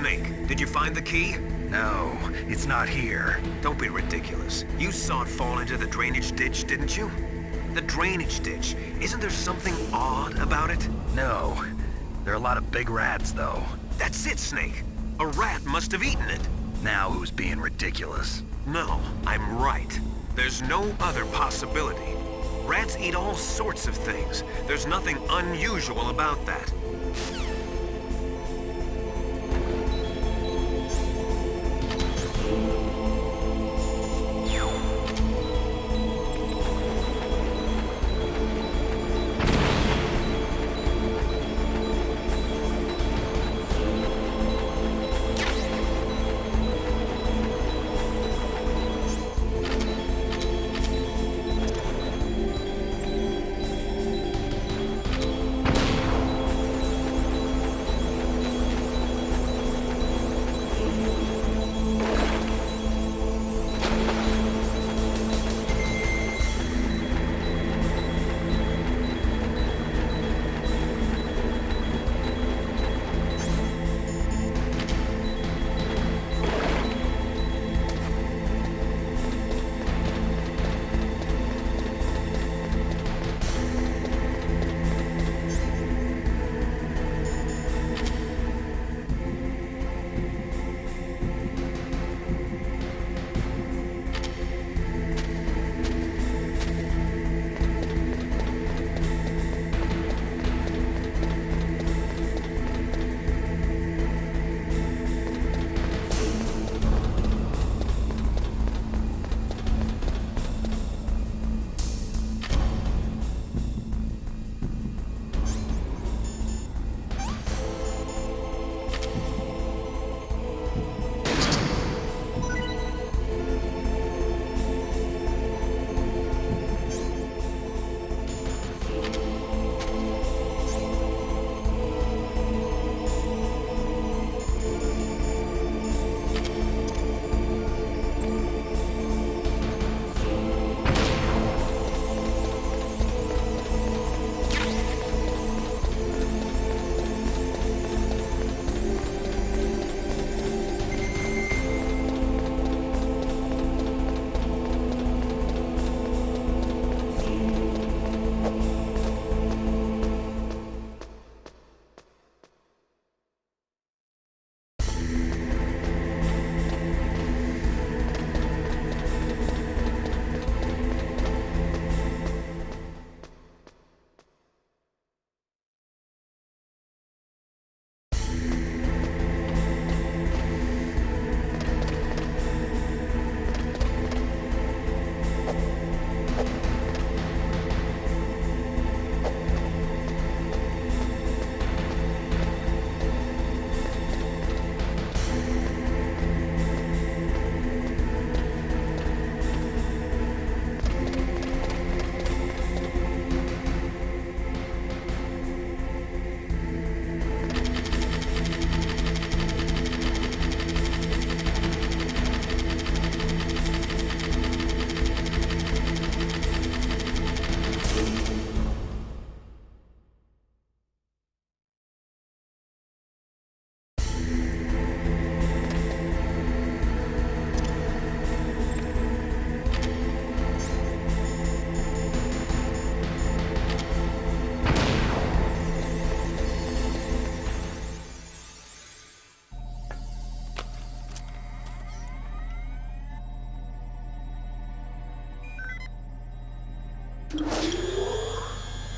Snake, did you find the key? No, it's not here. Don't be ridiculous. You saw it fall into the drainage ditch, didn't you? The drainage ditch. Isn't there something odd about it? No. There are a lot of big rats, though. That's it, Snake. A rat must have eaten it. Now who's being ridiculous? No, I'm right. There's no other possibility. Rats eat all sorts of things. There's nothing unusual about that.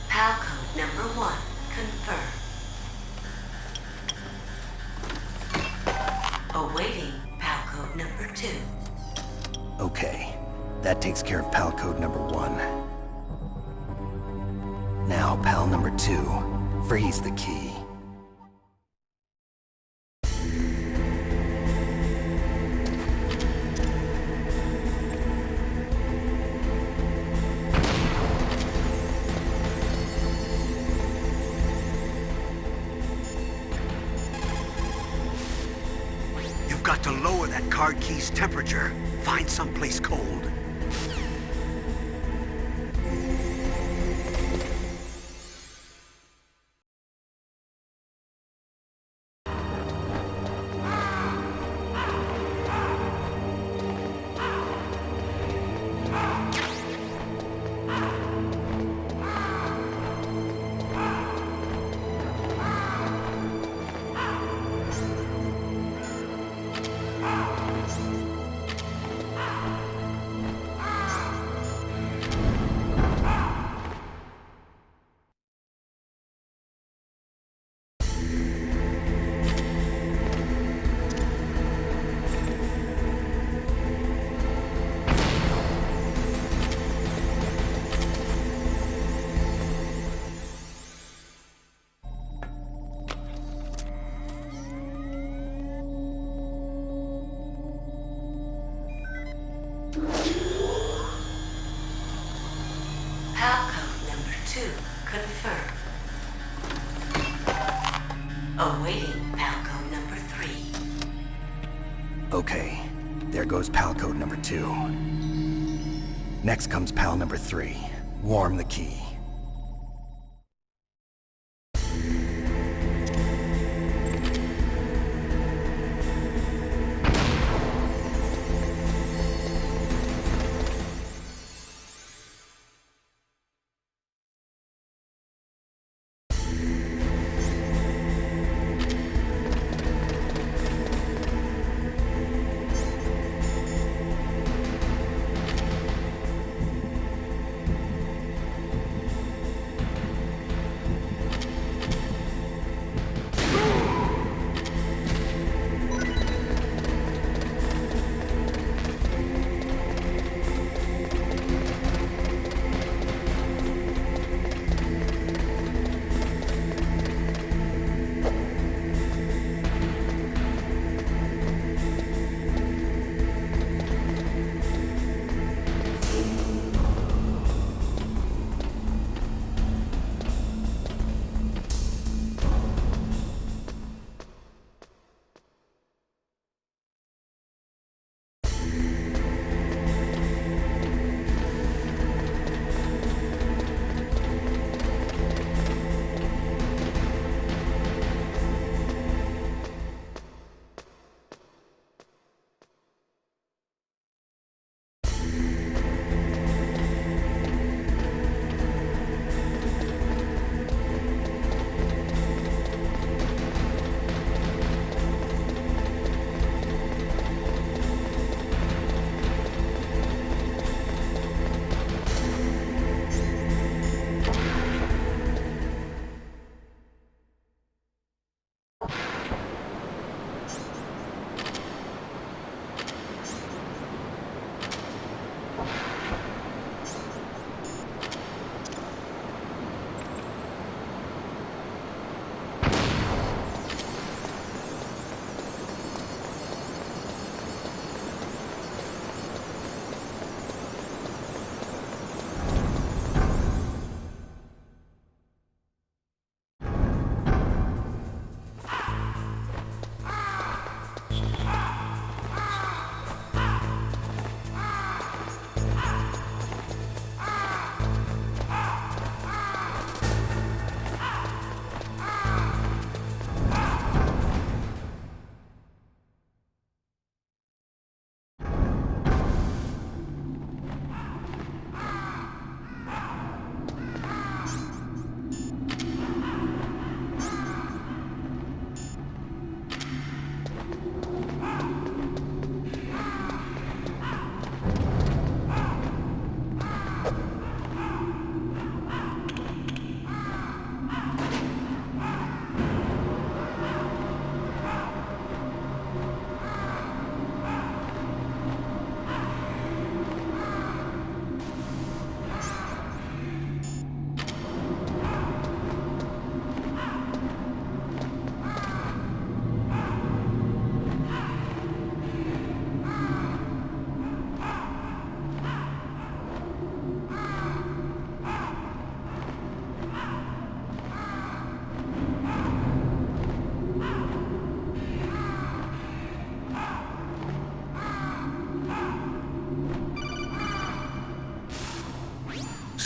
PAL code number 1, confirmed. Awaiting PAL code number 2. Okay, that takes care of PAL code number 1. Now, PAL number 2, freeze the key. You've got to lower that card key's temperature. Find someplace cold. Awaiting PAL code number 3. Okay, there goes PAL code number 2. Next comes PAL number 3. Warm the key.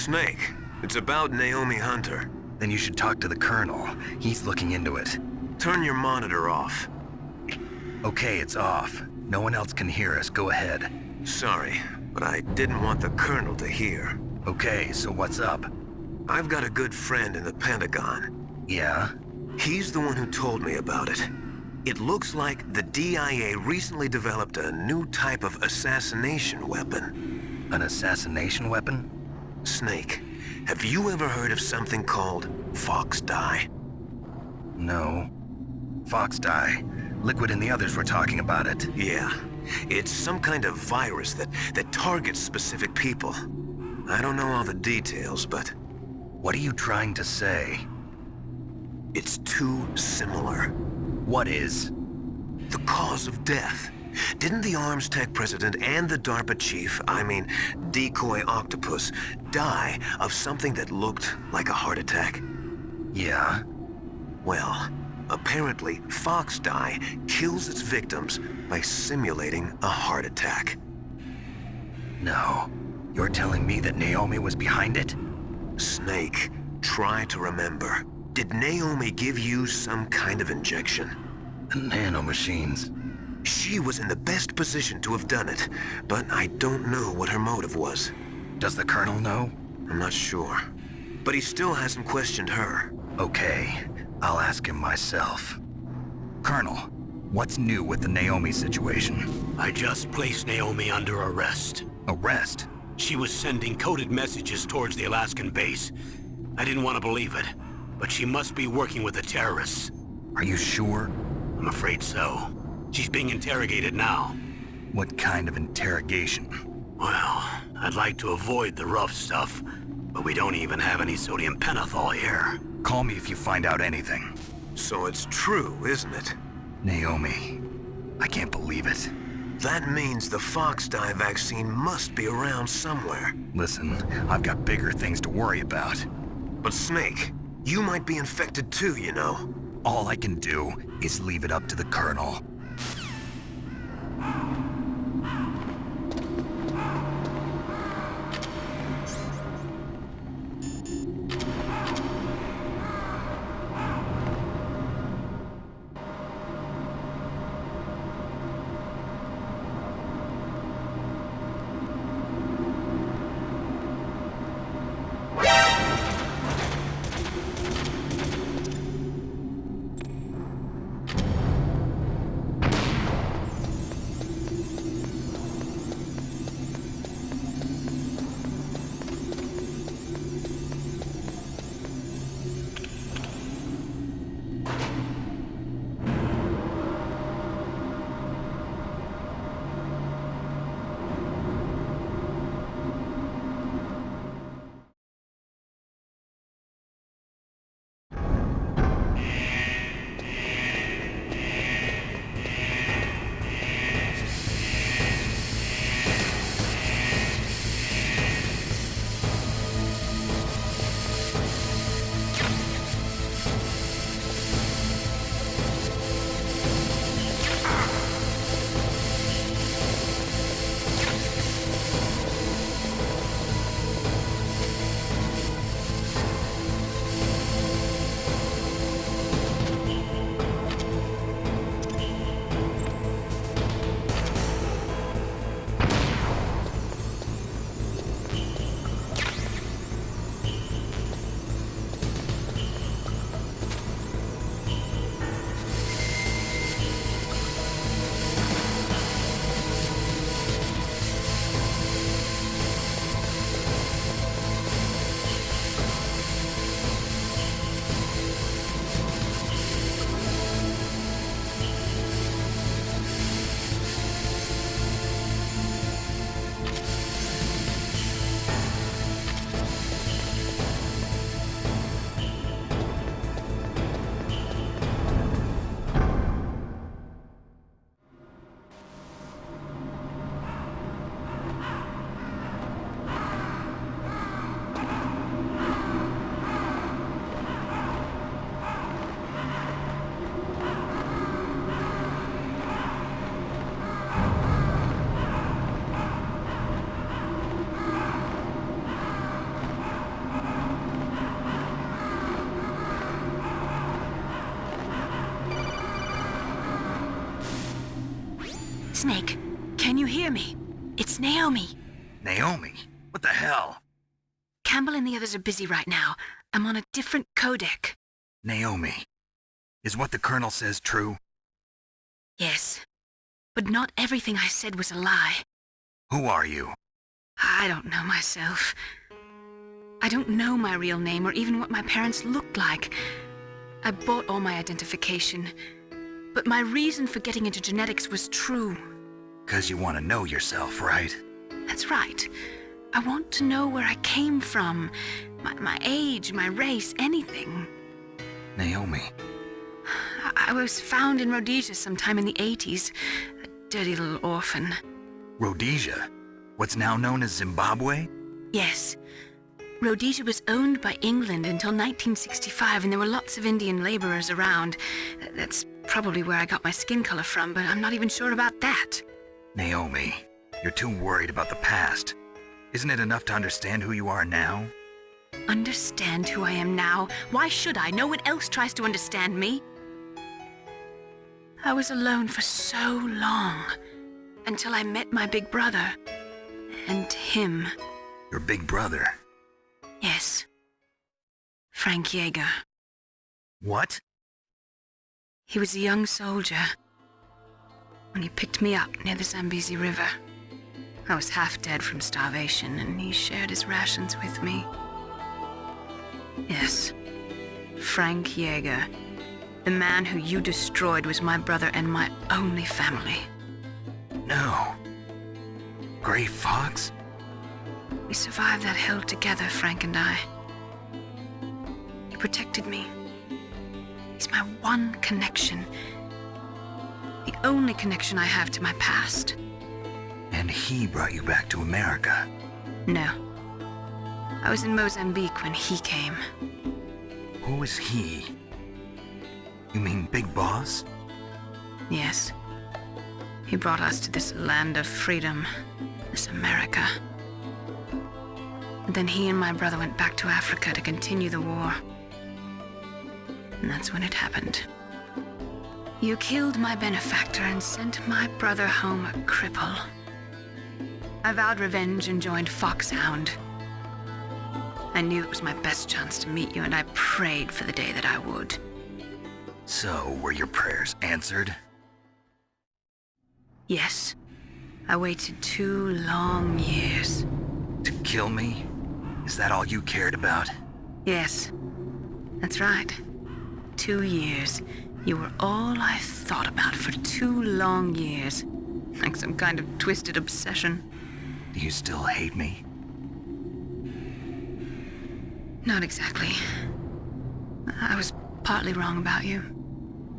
Snake, it's about Naomi Hunter. Then you should talk to the Colonel. He's looking into it. Turn your monitor off. Okay, it's off. No one else can hear us. Go ahead. Sorry, but I didn't want the Colonel to hear. Okay, so what's up? I've got a good friend in the Pentagon. Yeah? He's the one who told me about it. It looks like the DIA recently developed a new type of assassination weapon. An assassination weapon? Snake, have you ever heard of something called Fox Dye? No. Fox Dye. Liquid and the others were talking about it. Yeah. It's some kind of virus that targets specific people. I don't know all the details, but... What are you trying to say? It's too similar. What is? The cause of death. Didn't the Arms Tech president and the DARPA chief, I mean, Decoy Octopus, die of something that looked like a heart attack? Yeah? Well, Apparently, Fox dye kills its victims by simulating a heart attack. No. You're telling me that Naomi was behind it? Snake, try to remember. Did Naomi give you some kind of injection? The nanomachines. She was in the best position to have done it, but I don't know what her motive was. Does the Colonel know? I'm not sure. But he still hasn't questioned her. Okay, I'll ask him myself. Colonel, what's new with the Naomi situation? I just placed Naomi under arrest. Arrest? She was sending coded messages towards the Alaskan base. I didn't want to believe it, but she must be working with the terrorists. Are you sure? I'm afraid so. She's being interrogated now. What kind of interrogation? Well, I'd like to avoid the rough stuff, but we don't even have any sodium pentothal here. Call me if you find out anything. So it's true, isn't it? Naomi, I can't believe it. That means the Fox dye vaccine must be around somewhere. Listen, I've got bigger things to worry about. But Snake, you might be infected too, you know. All I can do is leave it up to the Colonel. Snake, can you hear me? It's Naomi. Naomi? What the hell? Campbell and the others are busy right now. I'm on a different codec. Naomi, is what the Colonel says true? Yes, but not everything I said was a lie. Who are you? I don't know myself. I don't know my real name or even what my parents looked like. I bought all my identification, but my reason for getting into genetics was true. 'Cause you want to know yourself, right? That's right. I want to know where I came from, my age, my race, anything. Naomi. I was found in Rhodesia sometime in the 80s, a dirty little orphan. Rhodesia? What's now known as Zimbabwe? Yes, Rhodesia was owned by England until 1965, and there were lots of Indian laborers around. That's probably where I got my skin color from, but I'm not even sure about that. Naomi, you're too worried about the past. Isn't it enough to understand who you are now? Understand who I am now? Why should I? No one else tries to understand me. I was alone for so long, until I met my big brother. And him. Your big brother? Yes. Frank Yeager. What? He was a young soldier when he picked me up near the Zambezi River. I was half dead from starvation, and he shared his rations with me. Yes, Frank Yeager. The man who you destroyed was my brother and my only family. No. Gray Fox? We survived that hell together, Frank and I. He protected me. He's my one connection. The only connection I have to my past. And he brought you back to America? No. I was in Mozambique when he came. Who is he? You mean Big Boss? Yes. He brought us to this land of freedom, this America. And then he and my brother went back to Africa to continue the war. And that's when it happened. You killed my benefactor and sent my brother home a cripple. I vowed revenge and joined Foxhound. I knew it was my best chance to meet you, and I prayed for the day that I would. So, were your prayers answered? Yes. I waited 2 long years. To kill me? Is that all you cared about? Yes. That's right. 2 years. You were all I thought about for 2 long years. Like some kind of twisted obsession. Do you still hate me? Not exactly. I was partly wrong about you.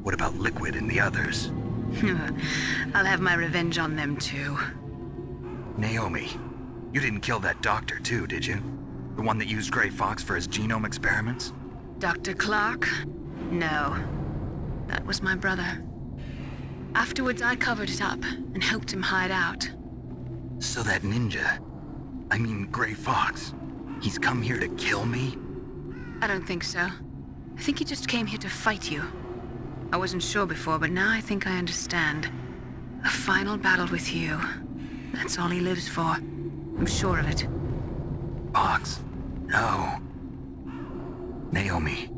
What about Liquid and the others? I'll have my revenge on them too. Naomi, you didn't kill that doctor too, did you? The one that used Gray Fox for his genome experiments? Dr. Clark? No. That was my brother. Afterwards, I covered it up and helped him hide out. So that ninja, I mean Gray Fox, he's come here to kill me? I don't think so. I think he just came here to fight you. I wasn't sure before, but now I think I understand. A final battle with you. That's all he lives for. I'm sure of it. Fox? No. Naomi,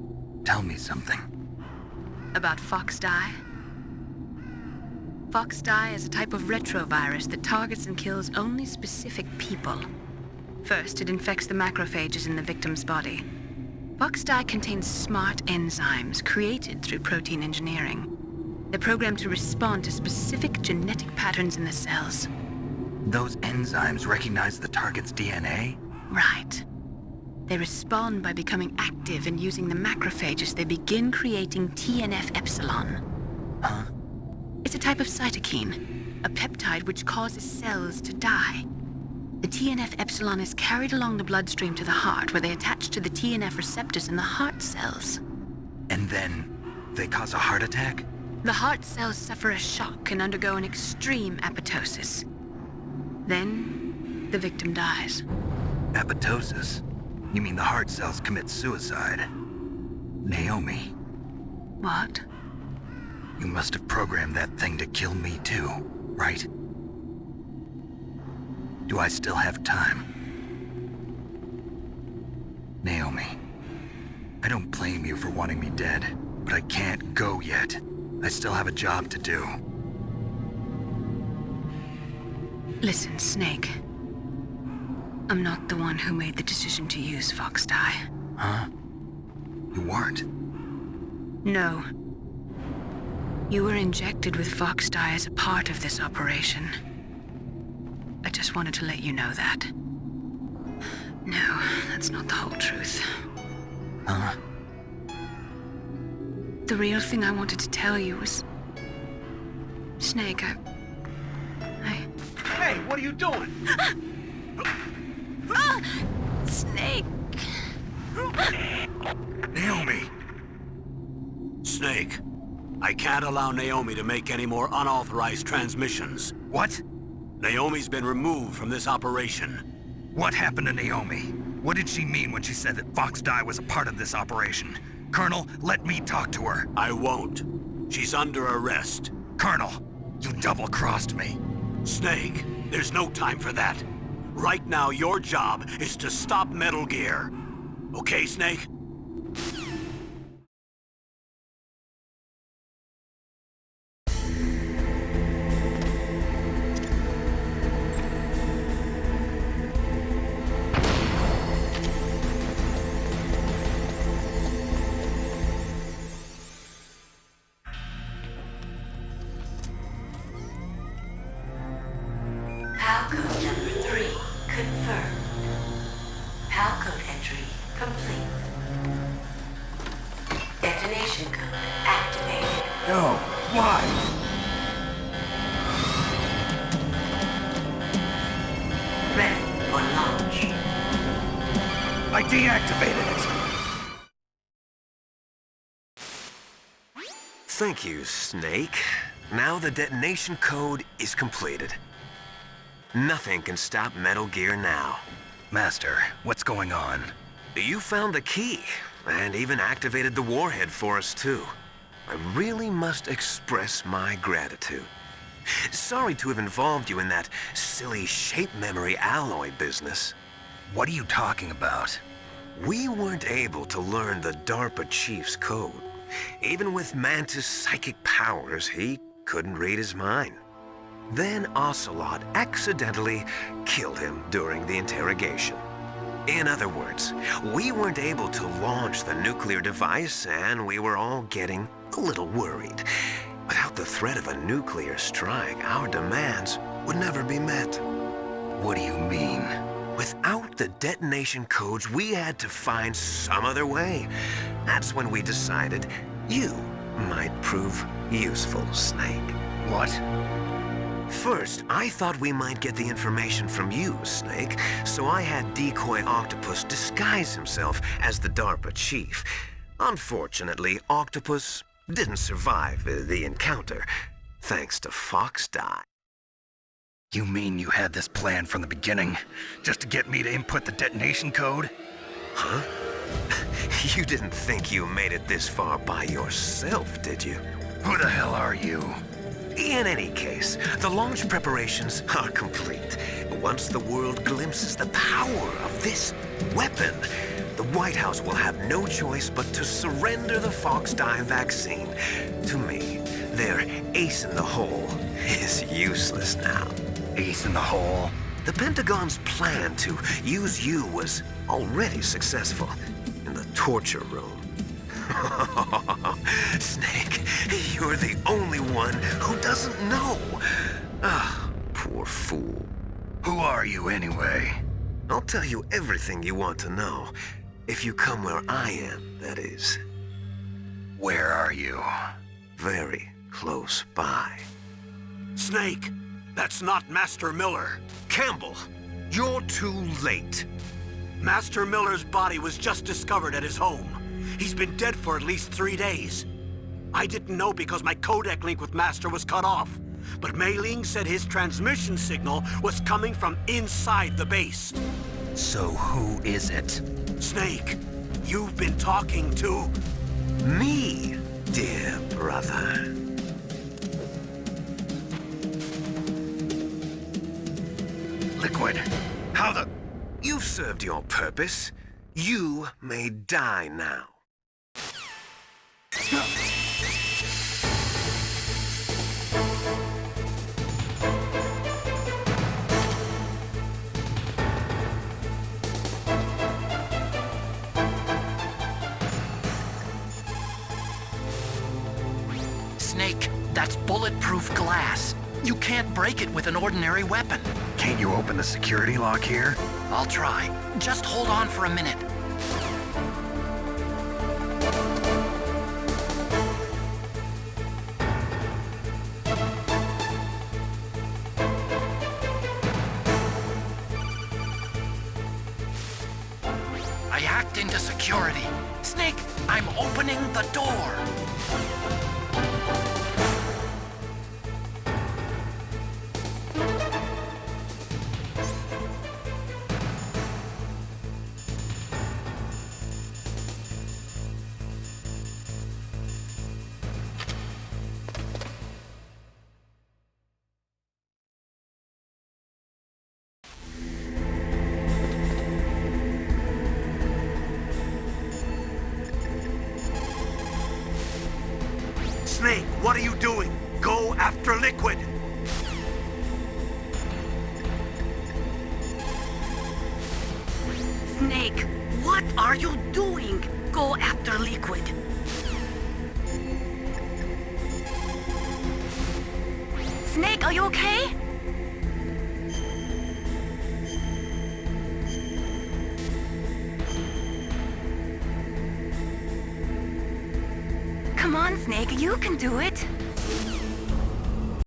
tell me something. About FoxDie? FoxDie is a type of retrovirus that targets and kills only specific people. First, it infects the macrophages in the victim's body. FoxDie contains smart enzymes created through protein engineering. They're programmed to respond to specific genetic patterns in the cells. Those enzymes recognize the target's DNA? Right. They respond by becoming active and using the macrophages. They begin creating TNF-epsilon. Huh? It's a type of cytokine, a peptide which causes cells to die. The TNF-epsilon is carried along the bloodstream to the heart, where they attach to the TNF receptors in the heart cells. And then they cause a heart attack? The heart cells suffer a shock and undergo an extreme apoptosis. Then, the victim dies. Apoptosis? You mean the heart cells commit suicide? Naomi, What? you must have programmed that thing to kill me too, right? Do I still have time? Naomi, I don't blame you for wanting me dead, but I can't go yet. I still have a job to do. Listen, Snake. I'm not the one who made the decision to use FoxDie. Huh? You weren't? No. You were injected with FoxDie as a part of this operation. I just wanted to let you know that. No, that's not the whole truth. Huh? The real thing I wanted to tell you was... Snake, I... Hey, what are you doing? Ah! Snake! Naomi! Snake, I can't allow Naomi to make any more unauthorized transmissions. What? Naomi's been removed from this operation. What happened to Naomi? What did she mean when she said that Fox Die was a part of this operation? Colonel, let me talk to her. I won't. She's under arrest. Colonel, you double-crossed me. Snake, there's no time for that. Right now, your job is to stop Metal Gear. Okay, Snake? Palcode number 3 confirmed. Palcode entry complete. Detonation code activated. No, why? Ready for launch. I deactivated it. Thank you, Snake. Now the detonation code is completed. Nothing can stop Metal Gear now. Master, what's going on? You found the key, and even activated the warhead for us, too. I really must express my gratitude. Sorry to have involved you in that silly shape memory alloy business. What are you talking about? We weren't able to learn the DARPA chief's code. Even with Mantis' psychic powers, he couldn't read his mind. Then Ocelot accidentally killed him during the interrogation. In other words, we weren't able to launch the nuclear device, and we were all getting a little worried. Without the threat of a nuclear strike, our demands would never be met. What do you mean? Without the detonation codes, we had to find some other way. That's when we decided you might prove useful, Snake. What? First, I thought we might get the information from you, Snake, so I had Decoy Octopus disguise himself as the DARPA chief. Unfortunately, Octopus didn't survive the encounter, thanks to Fox Die. You mean you had this plan from the beginning? Just to get me to input the detonation code? Huh? You didn't think you made it this far by yourself, did you? Who the hell are you? In any case, the launch preparations are complete. Once the world glimpses the power of this weapon, the White House will have no choice but to surrender the Fox Die vaccine to me. Their ace in the hole is useless now. Ace in the hole? The Pentagon's plan to use you was already successful in the torture room. Snake, you're the only one who doesn't know. Ah, poor fool. Who are you anyway? I'll tell you everything you want to know. If you come where I am, that is. Where are you? Very close by. Snake, that's not Master Miller. Campbell, you're too late. Master Miller's body was just discovered at his home. He's been dead for at least 3 days. I didn't know because my codec link with Master was cut off. But Mei Ling said his transmission signal was coming from inside the base. So who is it? Snake, you've been talking to... Me, dear brother. Liquid. How the... You've served your purpose. You may die now. Snake, that's bulletproof glass. You can't break it with an ordinary weapon. Can't you open the security lock here? I'll try. Just hold on for a minute. I locked into security. Snake, I'm opening the door. Snake, what are you doing? Go after Liquid! Snake, what are you doing? Go after Liquid. Snake, are you okay? Come on, Snake, you can do it.